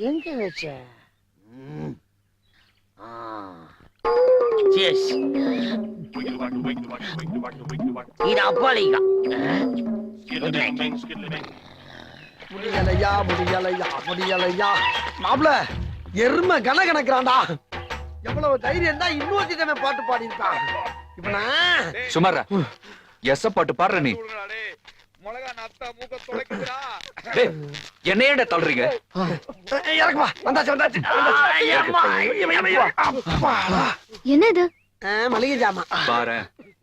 எங்க வச்ச? இது அப்பாலிக்கா. முடியலையா முடியலையா முடியலையா. மாப்ள எருமை கன கணக்குறான்டா. எவ்வளவு தைரியம் தான் இன்னொரு பாட்டு பாடி இருக்கான். இப்ப நான் சுமாரா எஸ் பாட்டு பாடுற நீ என்னையட தள்ளுறீங்க? இறக்குமா வந்தாச்சு வந்தாச்சு. என்ன இது? மளிகை ஜாமா பாரு.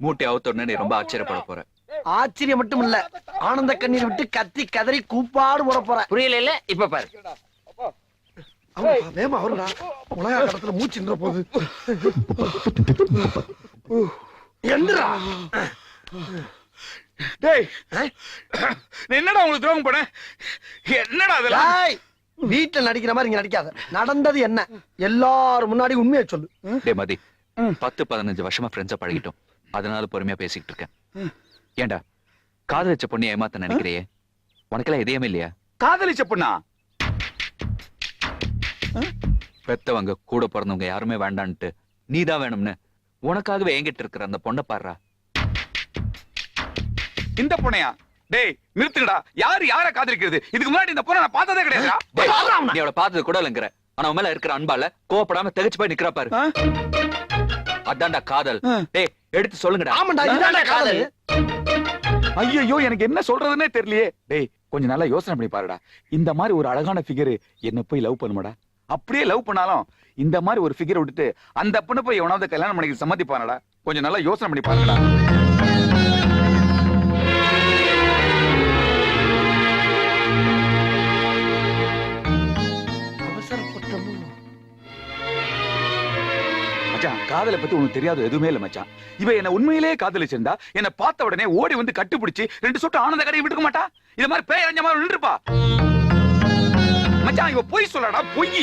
மூட்டை அவுத்தோடனே நீ ரொம்ப ஆச்சரியப்பட போற. ஆச்சரியம் மட்டும் இல்ல, ஆனந்த கண்ணீர் விட்டு கத்தி கதறி கூப்பாடு போட போற. புரியல இல்ல? இப்ப பாரு. வேமா அவருடா உலக கடத்துல மூச்சுன்ற போது எந்திரா. டேய் என்னடா உங்களுக்கு துரோகம் பண்ண? என்னடா அதெல்லாம்? வீட்டுல நடிக்கிற மாதிரி இங்க நடிக்காத. நடந்தது என்ன எல்லாரும் முன்னாடி உண்மையை சொல்லு. டே மதி, 10-15 வருஷமா ஃப்ரெண்ட்ஸா பழகிட்டோம். அதனால பொறுமையா பேசிக்கிட்டு இருக்கேன். ஏண்டா காதலிச்ச பொண்ணு ஏமாத்த நினைக்கிறியே? உனக்கெல்லாம் இதயமே இல்லையா? காதலிச்ச பொண்ணா? பெத்தவங்க கூட பிறந்தவங்க யாருமே வேண்டான்ட்டு நீதான் வேணும்னு உனக்காகவே என்கிட்ட இருக்கிற அந்த பொண்ணை பாடுறா. இந்த பொண்ணையா? டேய் நிறுத்துங்கடா. யாரு யார காதலிக்கிறது? இதுக்கு முன்னாடி இந்த பொண்ணை நான் பார்த்ததே கிடையாதுடா. நீ அவளை பார்த்தது கூட இல்லைங்கிற. ஆனா அவன் மேல இருக்கிற அன்பால கோவப்படாம தெகச்சு போய் நிக்கிறா பாரு. அதான்டா காதல். டேய் எடுத்து சொல்லுங்கடா. ஆமாண்டா இதான்டா காதல். ஐயோ எனக்கு என்ன சொல்றதுன்னே தெரியலையே. டேய் கொஞ்சம் நல்லா யோசனை பண்ணி பாருடா. இந்த மாதிரி ஒரு அழகான ஃபிகர் என்ன போய் லவ் பண்ணுமாடா? அப்படியே லவ் பண்ணாலும் இந்த மாதிரி ஒரு ஃபிகர் விட்டுட்டு அந்த பொண்ணை போய் எவனாவது கல்யாணம் பண்ணிக்க சம்மதிப்பானடா? கொஞ்சம் நல்லா யோசனை பண்ணி பாருங்கடா. மச்சான் காதலை பத்தி உனக்கு தெரியாது எதுவுமே இல்ல மச்சான். இவ என்ன உண்மையிலேயே காதலிச்சிருந்தா என்ன பார்த்த உடனே ஓடி வந்து கட்டுப்பிடிச்சு 2 சொட்டு ஆனந்த கடையை விட்டுக்க மாட்டா. இது மாதிரி பேய் அரைஞ்ச மாதிரி நின்றுப்பா. மச்சான் இவ பொய் சொல்லடா, பொய்.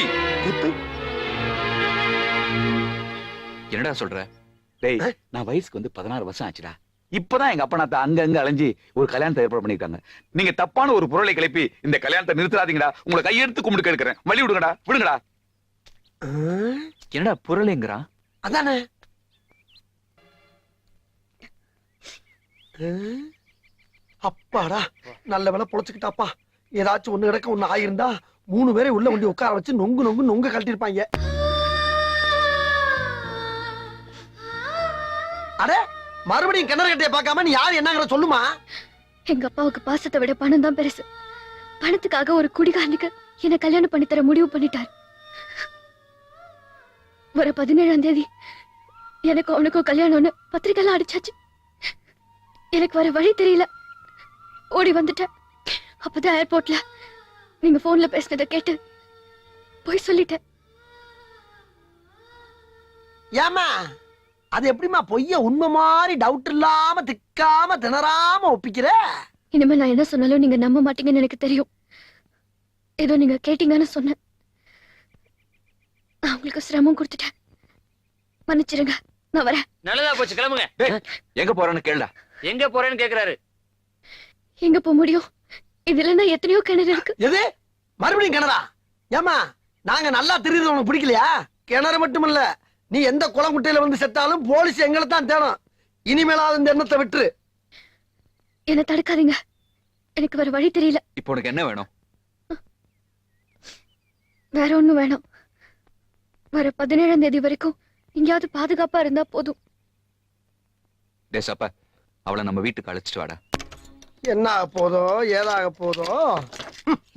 என்னடா சொல்ற? டேய் நான் வயசுக்கு வந்து 16 வருஷம் ஆச்சுடா. இப்பதான் எங்க அப்பா நான் அங்க அலைஞ்சு ஒரு கல்யாணத்தை ஏற்பாடு பண்ணிருக்காங்க. நீங்க தப்பான ஒரு பொருளை கிளப்பி இந்த கல்யாணத்தை நிறுத்தாதீங்கடா. உங்களை கையெடுத்து கும்பிட்டு கேட்கிறேன். வழி விடுங்கடா, விடுங்கடா. என்னடா பொருளைங்கிறான்? அதானே அப்பாடா நல்ல வேலை பொழைச்சுக்கிட்டாப்பா. ஏதாச்சும் ஒண்ணு கிடக்க ஒண்ணு ஆயிருந்தா 3 பேரை உள்ள வண்டி உட்கார வச்சு நொங்கு நொங்கு நொங்க கழட்டிருப்பாங்க. அட மறுபடியும் கிணறு கட்டைய பார்க்காம நீ யாரு என்னங்கிற சொல்லுமா. எங்க அப்பாவுக்கு பாசத்தை விட பணம் தான் பெருசு. பணத்துக்காக ஒரு குடிகாரனுக்கு என்ன கல்யாணம் பண்ணி தர முடிவு பண்ணிட்டார். வர 17ஆம் தேதி எனக்கு அவனுக்கும் கல்யாணம்னு பத்திரிக்கைலாம் அடிச்சாச்சு. எனக்கு வர வழி தெரியல, ஓடி வந்துட்டேன். அப்பதான் ஏர்போர்ட்ல நீங்க போன்ல பேசினதை கேட்டு போய் சொல்லிட்டேன். ஏமா அது எப்படிமா பொய்ய உண்மை மாதிரி டவுட் இல்லாம திக்காம திணறாம ஒப்பிக்கிற? இனிமே நான் என்ன சொன்னாலும் நீங்க நம்ப மாட்டீங்கன்னு எனக்கு தெரியும். ஏதோ நீங்க கேட்டீங்கன்னு சொன்னேன். நான் உங்களுக்கு சிரமம் கொடுத்துட்டேன், மன்னிச்சிருங்க. நான் வரேன். நல்லதா போச்சு, கிளம்புங்க. எங்க போறேன்னு கேளுடா. எங்க போறேன்னு கேக்குறாரு. எங்க போக முடியும்? இதுல நான் எத்தனையோ கிணறு இருக்கு. எது மறுபடியும் கிணறா? ஏமா நாங்க நல்லா தெரியுது உனக்கு பிடிக்கலையா? கிணறு மட்டும் இல்ல, நீ எந்த குளங்குட்டையில வந்து செத்தாலும் போலீஸ் எங்களை தான் தேடும். இனிமேலாவது இந்த எண்ணத்தை விட்டுரு. என்ன தடுக்காதீங்க, எனக்கு வேற வழி தெரியல. இப்போ உனக்கு என்ன வேணும்? வேற ஒண்ணும் வேணும். வர 17ஆம் தேதி வரைக்கும் எங்கேயாவது பாதுகாப்பா இருந்தா போதும். டேசப்பா அவளை நம்ம வீட்டுக்கு அழைச்சிட்டு வாடா. என்ன ஆக போதோ ஏதாக போதோ.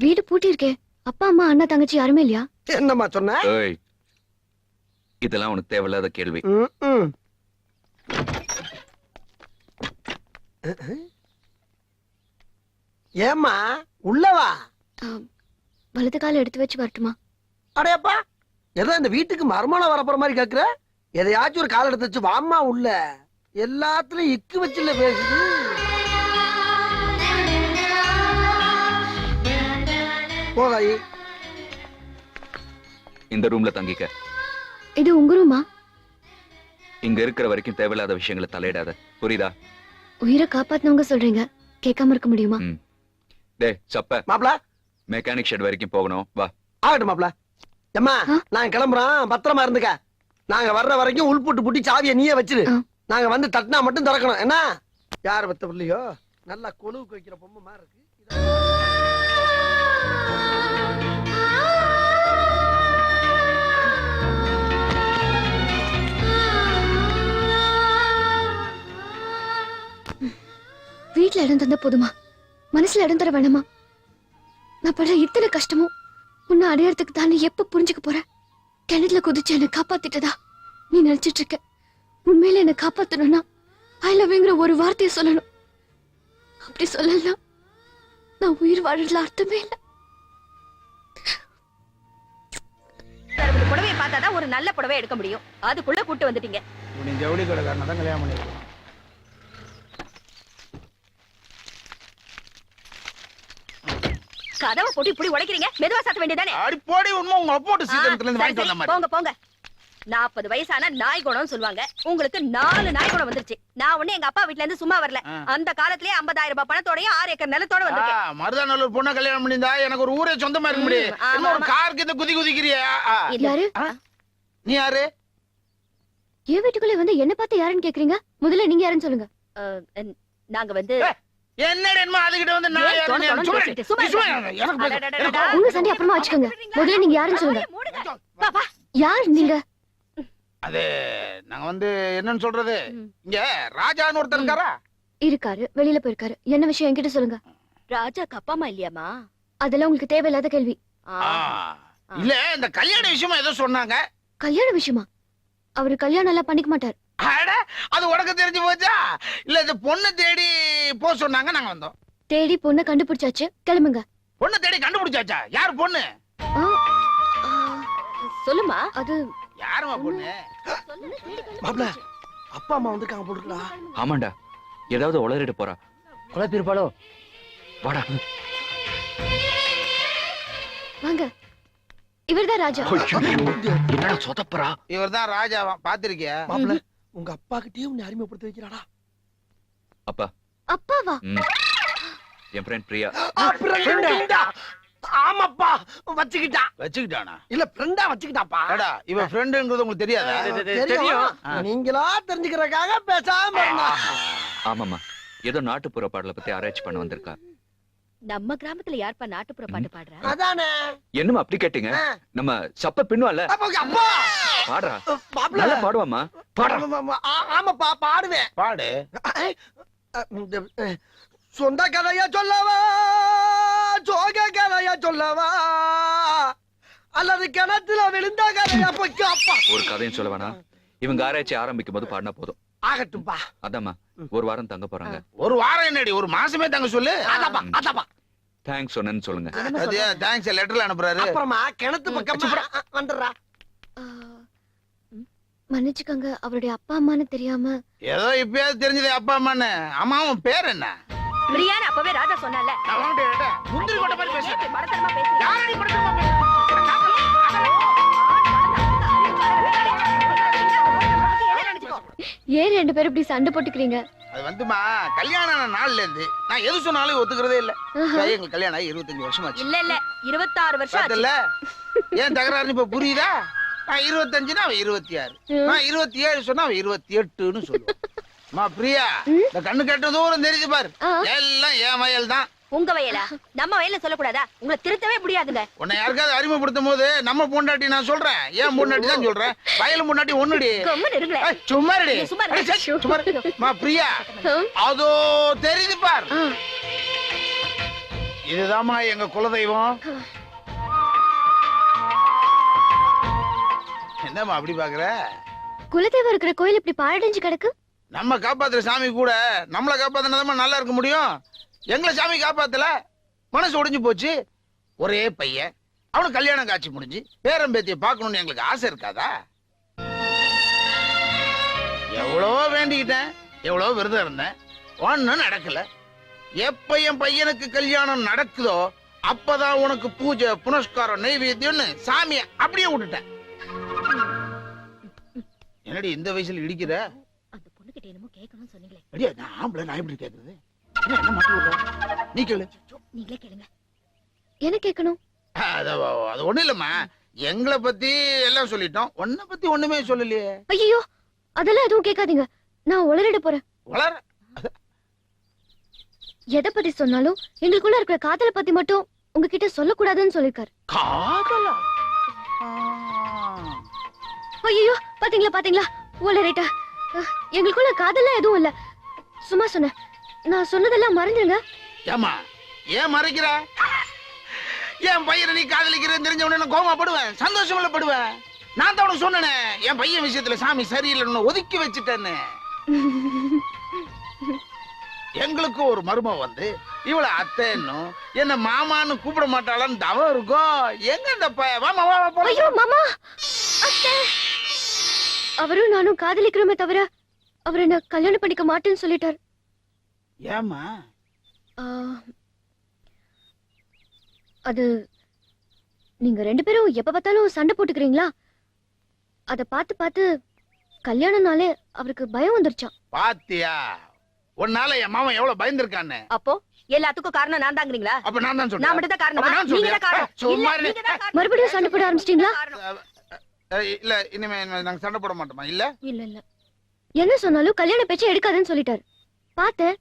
வீடு பூட்டி இருக்கே. அப்பா அம்மா அண்ணா தங்கச்சி யாருமே இல்லையா? என்னம்மா சொன்ன? ஏய் இதெல்லாம் உனக்கு தேவையில்லாத கேள்வி. ஏமா உள்ளவா? வலது கால எடுத்து வச்சு வரட்டுமா? அடையப்பா ஏதோ இந்த வீட்டுக்கு மர்மணம் வரப்போற மாதிரி கேக்குற. எதையாச்சும் ஒரு கால எடுத்து வச்சு வாமா உள்ள. எல்லாத்துலயும் இக்கு வச்சுல பேசுது. போதாயி இந்த ரூம்ல தங்கிக்க. இது உங்க ரூமா? இங்க இருக்கிற வரைக்கும் தேவையில்லாத விஷயங்களை தலையிடாத, புரியுதா? உயிரை காப்பாத்தினவங்க சொல்றீங்க, கேட்காம இருக்க முடியுமா? டேய் சப்ப மாப்ள மெக்கானிக் ஷெட் வரைக்கும் போகணும், வா. ஆகட்டும் மாப்ள. ஏம்மா ஆ? நான் கிளம்புறோம், பத்திரமா இருந்துக்க. நாங்க வர்ற வரைக்கும் உள்புட்டு புட்டி சாவியை நீயே வச்சிரு. ஆ. நாங்க வந்து தட்டினா மட்டும் திறக்கணும் என்ன? யார் பத்த பிள்ளையோ நல்லா கொழுவுக்கு வைக்கிற பொம்மை மாதிரி இருக்கு. வீட்ல இடம் தந்தா போதுமா? மனசுல இடம் தர வேணாமா? நான் படுற இத்தனை கஷ்டமும் உன்னை அடையறதுக்கு தானே எப்ப புரிஞ்சுக்க போற? கிணத்துல குதிச்சு என்னை காப்பாத்திட்டதா நீ நினைச்சிட்டு இருக்க. உண்மையில என்னை காப்பாத்தணும்னா ஐ லவ்ங்கிற ஒரு வார்த்தையை சொல்லணும். அப்படி சொல்லலாம் நான் உயிர் வாழறதுல அர்த்தமே இல்லை. ஒரு புடவையை பார்த்தாதான் ஒரு நல்ல புடவை எடுக்க முடியும். அதுக்குள்ள கூட்டு வந்துட்டீங்க. நீ ஜவுளி கடைக்காரனை தான் கல்யாணம் பண்ணிருக்கோம். கதவை போட்டு இப்படி உடைக்கிறீங்க. மெதுவா சாத்த வேண்டியதானே? அடி போடி உண்மை உங்க அப்போட்டு சீக்கிரத்துல இருந்து வாங்கிட்டு வந்த மாதிரி. போங்க போங்க. 40 வயசான நாய் குணம் சொல்லுவாங்க. உங்களுக்கு 4 நாய் குணம் வந்துருச்சு. நான் ஒண்ணு எங்க அப்பா வீட்ல இருந்து சும்மா வரல. அந்த காலத்திலேயே 50,000 ரூபாய் பணத்தோடய 6 ஏக்கர் நிலத்தோட வந்திருக்கேன். மருதானூர் பொண்ணை கல்யாணம் பண்ணிருந்தா எனக்கு ஒரு ஊரே சொந்தமா இருக்க முடியும். ஆமா, ஒரு காருக்கு இந்த குதி குதிக்கிறியா? யாரு? நீ யாரு? என் வீட்டுக்குள்ள வந்து என்ன பார்த்து யாருன்னு கேக்குறீங்க? முதல்ல நீங்க யாருன்னு சொல்லுங்க. நாங்க வந்து என்னடா என்ன அதுகிட்ட வந்து நான் ஏன் யாரு? தொண தொணன்னு சும்மா பேசிட்டு, சும்மா சும்மா இருங்க. எனக்கு பேச- அடடடடடா. உங்க சண்டை அப்புறமா வச்சுக்கோங்க. முதல்ல நீங்க யாருன்னு சொல்லுங்க. மூடுங்க. வா, வா. யார் நீங்க? அது நாங்க வந்து என்னன்னு சொல்றது, ம். இங்க ராஜான்னு ஒருத்தர் இருக்காரா? இருக்காரு, வெளியில போயிருக்காரு. என்ன விஷயம் என்கிட்ட சொல்லுங்க. ராஜாக்கு அப்பா அம்மா இல்லையாமா? அதெல்லாம் உங்களுக்கு தேவையில்லாத கேள்வி. ஆ. இல்ல இந்த கல்யாண விஷயமா ஏதோ சொன்னாங்க. கல்யாண விஷயமா? அவரு கல்யாணம் எல்லாம் பண்ணிக்க மாட்டார். அட, அது உனக்கு தெரிஞ்சு போச்சா? இல்ல இந்த பொண்ணு தேடி போ சொன்னாங்க, நாங்க வந்தோம். தேடி பொண்ணை கண்டுபிடிச்சாச்சு, கிளம்புங்க. பொண்ணு தேடி கண்டுபிடிச்சாச்சா? யார் பொண்ணு? ஆ, ஆ, சொல்லுமா. அது யாருமா பொண்ணு? மாப்ள அப்பா அம்மா வந்திருக்காங்க போட்டுருக்கா. ஆமாண்டா, ஏதாவது உளறிட்டு போறா. குழப்பிருப்பாளோ? வாடா. வாங்க. இவர்தான் ராஜா. என்னடா சொதப்புறா? இவர்தான் ராஜாவா, பாத்திருக்கியா? மாப்ள உங்க அப்பா கிட்டயே உன்னை அறிமுகப்படுத்தி வைக்கிறாடா. அப்பா. அப்பாவா? ம். என் ஃப்ரெண்ட் பிரியா. ஃப்ரெண்டா? ஆமாப்பா, வச்சுக்கிட்டா. வச்சுக்கிட்டானா? இல்ல ஃப்ரெண்டா வச்சுக்கிட்டாப்பா. அடா, இவ ஃப்ரெண்டுங்கிறது உங்களுக்கு தெரியாதா? தெரியும். நீங்களா தெரிஞ்சுக்கிறதுக்காக பேசாம இருந்தா. ஆமாமா, ஏதோ நாட்டுப்புற பாடலை பத்தி ஆராய்ச்சி பண்ண வந்திருக்கா. நம்ம கிராமத்துல யார்ப்பா நாட்டுப்புற பாட்டு பாடுறா? அதானே. என்னமா அப்படி கேட்டீங்க? நம்ம சப்ப பின்னுவால அப்பா பாடுறா. மாப்ள நல்லா பாடுவாமா? பாடுறா. ஆமாப்பா பாடுவேன். பாடு. சொந்த கதையா சொல்லவா, சோக கதையா சொல்லவா, அல்லது கிணத்துல விழுந்த கதையா போச்சு அப்பா. ஒரு கதையும் சொல்ல வேணாம். இவங்க ஆராய்ச்சி ஆரம்பிக்கும் போது பாடினா போதும். ஆகட்டும்பா. அதாம்மா, ஒரு வாரம் தங்க போறாங்க. ஒரு வாரம் என்னடி, ஒரு மாசமே தங்க சொல்லு. அதாப்பா அதாப்பா. தேங்க்ஸ் சொன்னேன்னு சொல்லுங்க. அது தேங்க்ஸ் லெட்டர்ல அனுப்புறாரு. அப்புறமா கிணத்து பக்கம் வந்துடுறா. ஆ, மன்னிச்சுக்கோங்க, அவருடைய அப்பா அம்மான்னு தெரியாம. ஏதோ இப்பயாவது தெரிஞ்சது அப்பா அம்மான்னு. அம்மா உன் பேர் என்ன? பிரியான்னு அப்பவே ராஜா சொன்னால. நான் உன்கிட்ட கேட்டேன். முந்திரி கொட்டை மாதிரி பேசுறேன். மடத்தனமா பேசுறீங்க. யாரடி படுத்துமா பேசுற? ஏன் 2 பேரும் இப்படி சண்டை போட்டுக்கிறீங்க? அது வந்துமா, கல்யாணம் ஆன நாள்ல இருந்து நான் எது சொன்னாலும் ஒத்துக்கிறதே இல்ல. ஆஹா. எங்களுக்கு கல்யாணம் ஆகி 25 வருஷம் ஆச்சு. இல்ல இல்ல 26 வருஷம் ஆச்சு. பார்த்தல்ல? ஏன் தகராறுன்னு இப்ப புரியுதா? நான் 25னா அவன் 26. நான் 27 சொன்னா அவன் 28ன்னு சொல்லுவான். அம்மா பிரியா, இந்த கண்ணு கெட்ட தூரம் தெரிஞ்சு பாரு. ஆ. எல்லாம் என் வயல் தான். உங்க வயலா? நம்ம வயல்ல சொல்லக்கூடாதா? உங்களை திருத்தவே முடியாதுங்க. உன்னை யாருக்காவது அறிமுகப்படுத்தும் போது நம்ம பொண்டாட்டி நான் சொல்றேன், ஏன் பொண்டாட்டி தான் சொல்றேன். வயல் பொண்டாட்டி ஒண்ணுடி. கம்முன்னு இருங்களேன். ஏய், சும்மா இருடி. நீ சும்மா இரு. அடி, சே, சும்மா இரு. அம்மா பிரியா, ஆ, அதோ தெரியுது பார். ஆ, இதுதாம்மா எங்க குலதெய்வம். என்னம்மா அப்படி பாக்குற? குலதெய்வம் இருக்கிற கோயில் இப்படி பாழடைஞ்சு கிடக்கு. நம்ம காப்பாத்துற சாமி கூட நம்மளை காப்பாத்தினதாம்மா நல்லா இருக்க முடியும். எங்களை சாமி காப்பாத்தல, மனசு ஒடிஞ்சு போச்சு. ஒரே பையன், அவனுக்கு கல்யாணம் காட்சி முடிஞ்சு பேரம்பேத்திய பார்க்கணும்னு எங்களுக்கு ஆசை இருக்காதா? எவ்வளவோ வேண்டிக்கிட்டேன், எவ்வளவோ விரதம் இருந்தேன், ஒண்ணும் நடக்கல. எப்ப என் பையனுக்கு கல்யாணம் நடக்குதோ அப்பதான் உனக்கு பூஜை புனஸ்காரம் நெய்வேத்தியம்னு சாமிய அப்படியே விட்டுட்டேன். என்னடி இந்த வயசுல இடிக்கிற? அந்த பொண்ணு கிட்ட என்னமோ கேட்கணும்னு சொன்னீங்களே. அடியா, நான் ஆம்பளை, நான் எப்படி கேக்குறது? என்ன மாட்டி விடுற? நீ கேளு. நீங்களே கேளுங்க. என்ன கேட்கணும்? அது அது ஒண்ணும் இல்லம்மா, எங்களை பத்தி எல்லாம் சொல்லிட்டோம், உன்னை பத்தி ஒண்ணுமே சொல்லலையே. ஐயோ அதெல்லாம் எதுவும் கேட்காதீங்க, நான் உளறிட போறேன். வளர எதை பத்தி சொன்னாலும் எங்களுக்குள்ள இருக்கிற காதலை பத்தி மட்டும் உங்ககிட்ட சொல்லக்கூடாதுன்னு சொல்லிருக்காரு. காதலா? ஐயோ பாத்தீங்களா பாத்தீங்களா உளறிட்டா. எங்களுக்குள்ள காதல்லாம் எதுவும் இல்ல, சும்மா சொன்னேன். நான் சொன்னதெல்லாம் மறந்துருங்க. ஏமா ஏன் மறைக்கிற? என் பையனை நீ காதலிக்கிறேன்னு தெரிஞ்ச உடனே நான் கோவப்படுவேன், சந்தோஷம் படுவேன். நான் தான் உனக்கு சொன்னேனே, என் பையன் விஷயத்துல சாமி சரியில்லைன்னு ஒதுக்கி வச்சுட்டேன்னு. எங்களுக்கு ஒரு மருமக வந்து இவள அத்தைன்னும் என்ன மாமான்னு கூப்பிட மாட்டாளான்னு தவம் இருக்கும். எங்க இந்த ஐயோ மாமா அத்தை, அவரும் நானும் காதலிக்கிறோமே தவிர அவர் என்ன கல்யாணம் பண்ணிக்க மாட்டேன்னு சொல்லிட்டார். ஏமா? அது நீங்க 2 பேரும் எப்ப பார்த்தாலும் சண்டை போட்டுக்கிறீங்களா, அத பார்த்து பார்த்து கல்யாணம்னாலே அவருக்கு பயம் வந்துருச்சாம். பாத்தியா, உன்னால என் மாமன் எவ்வளவு பயந்துருக்கான்னு. அப்போ எல்லாத்துக்கும் காரணம் நான் தாங்கிறீங்களா? அப்ப நான் தான் நான் சொல்றேன். மட்டும் தான் காரணமா? அப்ப நான் நீங்க சொல்றேன். தான் காரணம். சும்மா இல்ல, இரு. நீங்க தான் காரணம். மறுபடியும் சண்டை போட ஆரம்பிச்சிட்டீங்களா? இல்ல, இனிமே நாங்க சண்டை போட மாட்டோமா? இல்ல இல்ல இல்ல, என்ன சொன்னாலும் கல்யாண பேச்சை எடுக்காதுன்னு சொல்லிட்டாரு. பார்த்தேன்,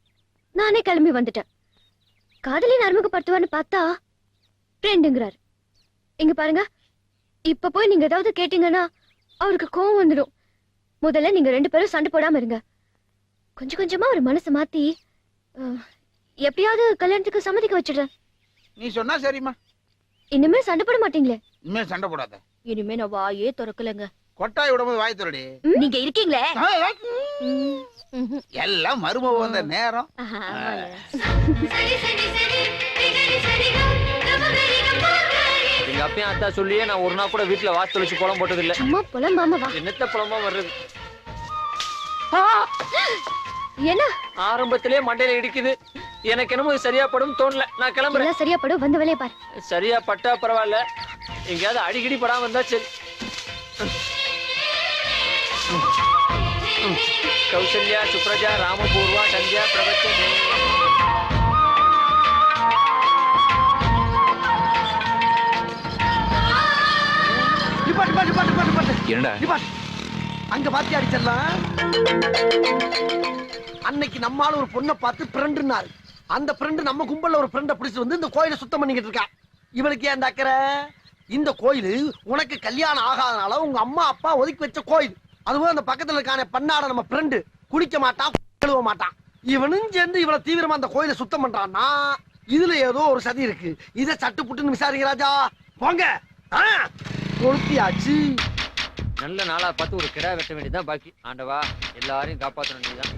நானே கிளம்பி வந்துட்டேன். காதலின் அறிமுகப்படுத்துவான்னு பார்த்தா ஃப்ரெண்டுங்கிறாரு. இங்க பாருங்க, இப்ப போய் நீங்க ஏதாவது கேட்டீங்கன்னா அவருக்கு கோவம் வந்துடும். முதல்ல நீங்க 2 பேரும் சண்டை போடாம இருங்க. கொஞ்சம் கொஞ்சமா ஒரு மனசை மாத்தி எப்படியாவது கல்யாணத்துக்கு சம்மதிக்க வச்சிடுறேன். நீ சொன்னா சரிம்மா. இனிமே சண்டை போட மாட்டீங்களே? இனிமே சண்டை போடாத. இனிமே நான் வாயே திறக்கலங்க. கொட்டாய் விடும்போது வாய் திரடி. நீங்க இருக்கீங்களே. எல்லாம் மருமக வந்த நேரம். எங்க அப்பயும் அத்தா சொல்லியே நான் ஒரு நாள் கூட வீட்டுல வாசல் வச்சு புலம் போட்டது இல்ல. சும்மா புலம்பாம வா. என்னத்த புலமா வர்றது? என்ன ஆரம்பத்திலே மண்டையில இடிக்குது. எனக்கு என்னமோ இது சரியா படும் தோணல. நான் கிளம்புறேன். எல்லாம் சரியா படும், வந்த வேலையை பாரு. சரியா பட்டா பரவாயில்ல, எங்கேயாவது அடிக்கடி படாம இருந்தா சரி. கௌசல்யா சுப்ரஜா ராமபூர்வா சந்தியா பிரபச்ச. என்னடா அங்க பாத்தி அடிச்சிடலாம். அன்னைக்கு நம்மால ஒரு பொண்ணை பார்த்து ஃப்ரெண்டுனாரு. அந்த ஃப்ரெண்டு நம்ம கும்பல்ல ஒரு ஃப்ரெண்டை பிடிச்சு வந்து இந்த கோயிலை சுத்தம் பண்ணிக்கிட்டு இருக்கா. இவளுக்கு ஏன் அக்கறை? இந்த கோயில் உனக்கு கல்யாணம் ஆகாதனால உங்க அம்மா அப்பா ஒதுக்கி வச்ச கோயில். அதுவும் அந்த பக்கத்துல இருக்கான பண்ணாட நம்ம ஃப்ரெண்டு குடிக்க மாட்டான், கழுவ மாட்டான். இவனும் சேர்ந்து இவளை தீவிரமா அந்த கோயிலை சுத்தம் பண்றான்னா இதுல ஏதோ ஒரு சதி இருக்கு. இதை சட்டு புட்டுன்னு விசாரிங்க ராஜா. போங்க, கொளுத்தியாச்சு. நல்ல நாளா பார்த்து ஒரு கிடா வெட்ட வேண்டியதுதான் பாக்கி. ஆண்டவா, எல்லாரையும் காப்பாற்றணும் நீதான்.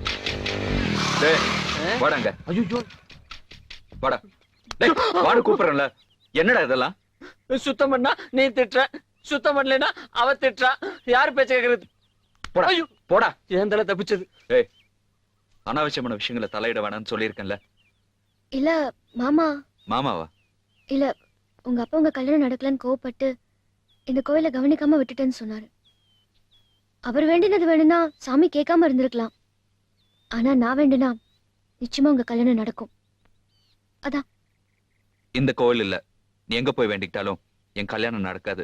வாடாங்க. ஐயோ, வாடா. டேய், வாடு கூப்பிடுறேன்ல. என்னடா இதெல்லாம்? சுத்தம் பண்ணா நீ திட்டுற, சுத்தம் பண்ணலைன்னா அவ திட்டுறா. யாரு பேச்ச கேக்குறது? போடா. ஐயோ, போடா. என் தலை தப்பிச்சது. ஏய், அனாவசியமான விஷயங்களை தலையிட வேணாம்னு சொல்லியிருக்கேன்ல. இல்ல மாமா, மாமாவா? இல்ல உங்க அப்பா உங்க கல்யாணம் நடக்கலன்னு கோவப்பட்டு இந்த கோயிலை கவனிக்காம விட்டுட்டேன்னு சொன்னாரு. அவர் வேண்டினது வேணும்னா சாமி கேட்காம இருந்திருக்கலாம். ஆனா நான் வேண்டுனா நிச்சயமா உங்க கல்யாணம் நடக்கும். அதான். இந்த கோவில் இல்ல, நீ எங்க போய் வேண்டிக்கிட்டாலும் என் கல்யாணம் நடக்காது.